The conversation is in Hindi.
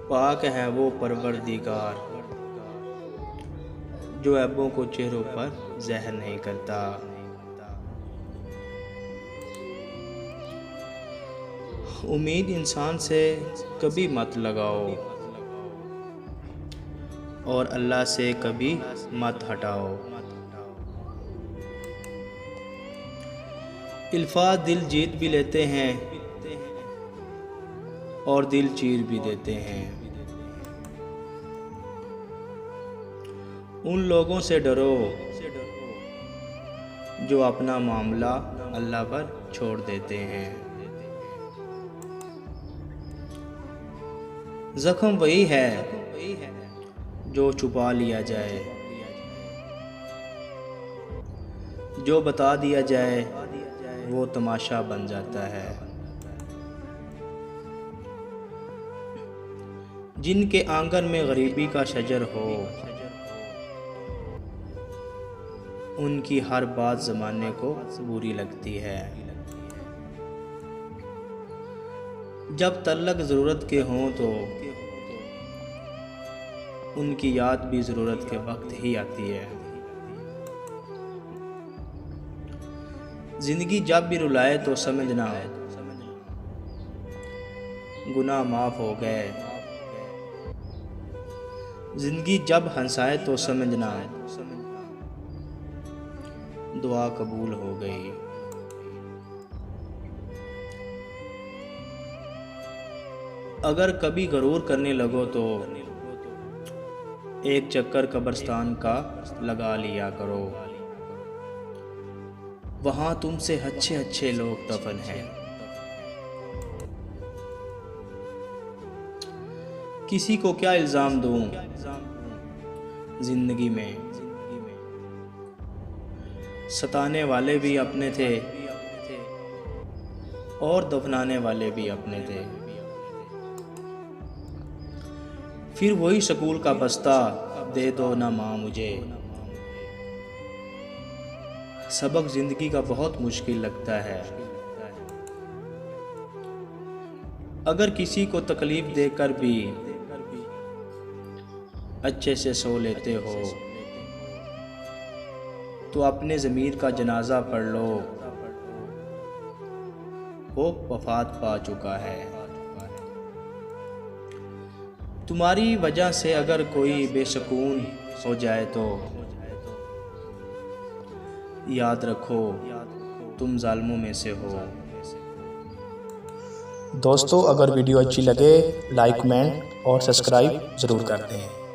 पाक है वो परवरदिगार जो ऐबों को चेहरों पर ज़ाहिर नहीं करता। उम्मीद इंसान से कभी मत लगाओ और अल्लाह से कभी मत हटाओ। अल्फाज़ दिल जीत भी लेते हैं और दिल चीर भी देते हैं। उन लोगों से डरो जो अपना मामला अल्लाह पर छोड़ देते हैं। ज़ख्म वही है जो छुपा लिया जाए, जो बता दिया जाए वो तमाशा बन जाता है। जिनके आंगन में गरीबी का शजर हो, उनकी हर बात ज़माने को बुरी लगती है। जब तल्लक ज़रूरत के हों तो उनकी याद भी ज़रूरत के वक्त ही आती है। ज़िंदगी जब भी रुलाए तो समझना गुनाह माफ़ हो गए। ज़िंदगी जब हंसाए तो समझना दुआ कबूल हो गई। अगर कभी गरूर करने लगो तो एक चक्कर कब्रिस्तान का लगा लिया करो। वहाँ तुमसे अच्छे अच्छे लोग दफन हैं। किसी को क्या इल्ज़ाम दूँ ज़िंदगी में, सताने वाले भी अपने थे और दफनाने वाले भी अपने थे। फिर वही स्कूल का बस्ता दे दो ना माँ मुझे। सबक ज़िंदगी का बहुत मुश्किल लगता है। अगर किसी को तकलीफ़ देकर भी अच्छे से सो लेते हो तो अपने ज़मीर का जनाजा पढ़ लो, वो वफ़ात पा चुका है। तुम्हारी वजह से अगर कोई बेसुकून हो जाए तो याद रखो तुम ज़ालिमों में से हो। दोस्तों, अगर वीडियो अच्छी लगे लाइक, कमेंट और सब्सक्राइब ज़रूर कर दें।